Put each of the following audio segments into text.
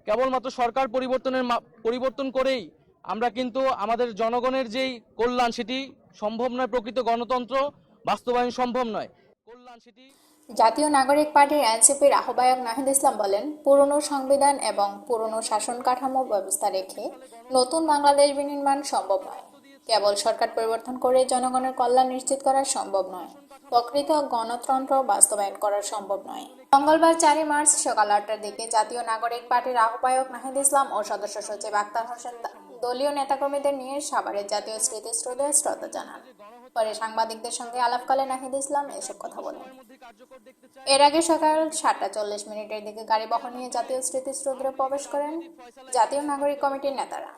কেবলমাত্র সরকার পরিবর্তন করেই আমরা কিন্তু আমাদের জনগণের যেই কল্যাণ সেটি সম্ভব নয়, প্রকৃত গণতন্ত্র বাস্তবায়ন সম্ভব নয়। জাতীয় নাগরিক পার্টির এনসিপির আহ্বায়ক নাহিদ ইসলাম বলেন, পুরনো সংবিধান এবং পুরনো শাসন কাঠামো ব্যবস্থা রেখে নতুন বাংলাদেশ বিনির্মাণ সম্ভব নয়। কেবল সরকার পরিবর্তন করে জনগণের কল্যাণ নিশ্চিত করা সম্ভব নয়, প্রকৃত গণতন্ত্র বাস্তবায়ন করা সম্ভব নয়। মঙ্গলবার 4 মার্চ সকাল 8টার দিকে জাতীয় নাগরিক পার্টির আহ্বায়ক নাহিদ ইসলাম ও সদস্য সচিব আক্তার হোসেন দলীয় নেতাকর্মীদের নিয়ে সাভারের জাতীয় স্মৃতিসৌধে শ্রদ্ধা জানান। পরে সাংবাদিকদের সঙ্গে আলাপকালে নাহিদ ইসলাম এসব কথা বলেন। এর আগে সকাল 7:40 দিকে গাড়ি বহর নিয়ে জাতীয় স্মৃতিসৌধে প্রবেশ করেন জাতীয় নাগরিক কমিটির নেতারা।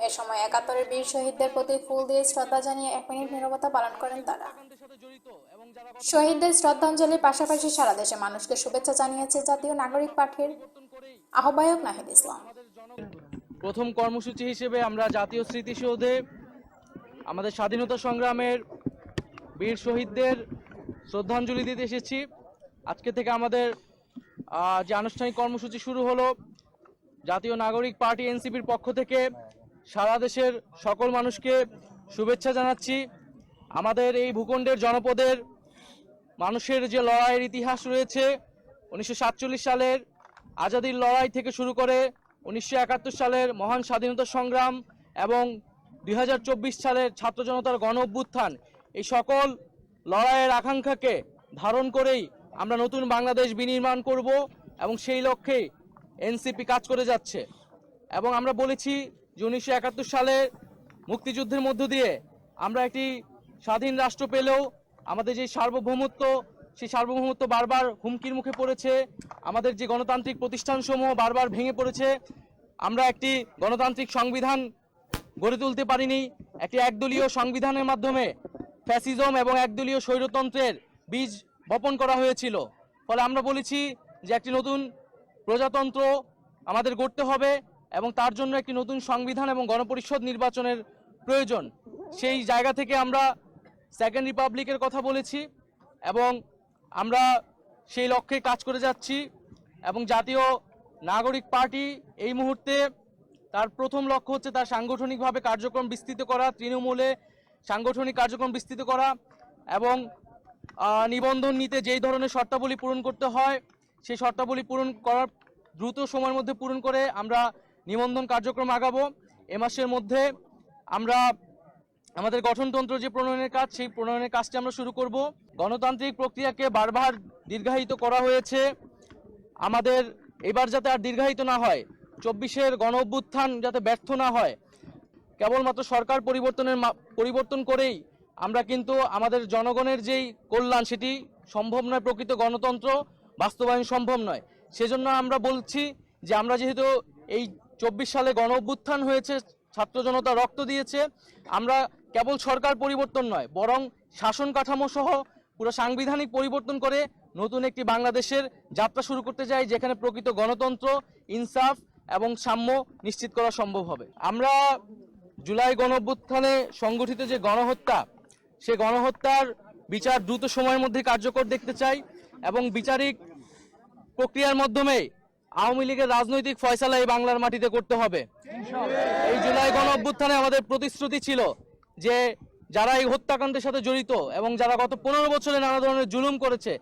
এ সময় 71-এর বীর শহীদদের প্রতি ফুল দিয়ে শ্রদ্ধা জানিয়ে 1 মিনিট নীরবতা পালন করেন তারা। শহীদদের শ্রদ্ধাঞ্জলির পাশাপাশি সারা দেশে মানুষকে শুভেচ্ছা জানিয়েছে জাতীয় নাগরিক পার্টির আহ্বায়ক নাহিদ ইসলাম। প্রথম কর্মসূচি হিসেবে আমরা জাতীয় স্মৃতিসৌধে আমাদের স্বাধীনতা সংগ্রামের বীর শহীদদের শ্রদ্ধাঞ্জলি দিতে এসেছি। আজকে থেকে আমাদের যে আনুষ্ঠানিক কর্মসূচি শুরু হলো, জাতীয় নাগরিক পার্টি এনসিপির পক্ষ থেকে সারা দেশের সকল মানুষকে শুভেচ্ছা জানাচ্ছি। আমাদের এই ভূখণ্ডের জনপদের মানুষের যে লড়াইয়ের ইতিহাস রয়েছে, 1947 সালের আজাদির লড়াই থেকে শুরু করে 1971 সালের মহান স্বাধীনতা সংগ্রাম এবং 2024 সালের ছাত্র জনতার গণ অভ্যুত্থান, এই সকল লড়াইয়ের আকাঙ্ক্ষাকে ধারণ করেই আমরা নতুন বাংলাদেশ বিনির্মাণ করব এবং সেই লক্ষ্যে এনসিপি কাজ করে যাচ্ছে। এবং আমরা বলেছি যে 1971 সালের মুক্তিযুদ্ধের মধ্য দিয়ে আমরা একটি স্বাধীন রাষ্ট্র পেলেও আমাদের যে সার্বভৌমত্ব, সেই সার্বভৌমত্ব বারবার হুমকির মুখে পড়েছে। আমাদের যে গণতান্ত্রিক প্রতিষ্ঠানসমূহ বারবার ভেঙে পড়েছে। আমরা একটি গণতান্ত্রিক সংবিধান গড়ে তুলতে পারিনি। একটি একদলীয় সংবিধানের মাধ্যমে ফ্যাসিজম এবং একদলীয় স্বৈরতন্ত্রের বীজ বপন করা হয়েছিল। ফলে আমরা বলেছি যে একটি নতুন প্রজাতন্ত্র আমাদের গড়তে হবে এবং তার জন্য একটি নতুন সংবিধান এবং গণপরিষদ নির্বাচনের প্রয়োজন। সেই জায়গা থেকে আমরা সেকেন্ড রিপাবলিকের কথা বলেছি এবং আমরা সেই লক্ষ্যে কাজ করে যাচ্ছি। এবং জাতীয় নাগরিক পার্টি এই মুহূর্তে তার প্রথম লক্ষ্য হচ্ছে তার সাংগঠনিকভাবে কার্যক্রম বিস্তৃত করা, তৃণমূলে সাংগঠনিক কার্যক্রম বিস্তৃত করা এবং নিবন্ধন নিতে যেই ধরনের শর্তাবলী পূরণ করতে হয় সেই শর্তাবলী পূরণ করার দ্রুত সময়ের মধ্যে পূরণ করে আমরা নিবন্ধন কার্যক্রম আগাবো। এ মাসের মধ্যে আমরা আমাদের গঠনতন্ত্র যে প্রণয়নের কাজ, সেই প্রণয়নের কাজটি আমরা শুরু করব। গণতান্ত্রিক প্রক্রিয়াকে বারবার দীর্ঘায়িত করা হয়েছে, আমাদের এবার যাতে আর দীর্ঘায়িত না হয়, 24-এর গণ অভ্যুত্থান যাতে ব্যর্থ না হয়। কেবলমাত্র সরকার পরিবর্তন করেই আমরা কিন্তু আমাদের জনগণের যেই কল্যাণ সেটি সম্ভব নয়, প্রকৃত গণতন্ত্র বাস্তবায়ন সম্ভব নয়। সেজন্য আমরা বলছি যে আমরা যেহেতু এই 24 সালে গণ অভ্যুত্থান হয়েছে, ছাত্র জনতা রক্ত দিয়েছে, আমরা কেবল সরকার পরিবর্তন নয় বরং শাসন কাঠামো সহ পুরো সাংবিধানিক পরিবর্তন করে নতুন একটি বাংলাদেশের যাত্রা শুরু করতে চাই, যেখানে প্রকৃত গণতন্ত্র, ইনসাফ এবং সাম্য নিশ্চিত করা সম্ভব হবে। আমরা জুলাই গণ অভ্যুত্থানে সংগঠিত যে গণহত্যা, সে গণহত্যার বিচার দ্রুত সময়ের মধ্যে কার্যকর দেখতে চাই এবং বিচারিক প্রক্রিয়ার মাধ্যমে আওয়ামী লীগের রাজনৈতিক ফয়সালা এই বাংলার মাটিতে করতে হবে। এই জুলাই গণ অভ্যুত্থানে আমাদের প্রতিশ্রুতি ছিল যে যারা এই হত্যাকাণ্ডের সাথে জড়িত এবং যারা গত 15 বছরে নানা ধরনের জুলুম করেছে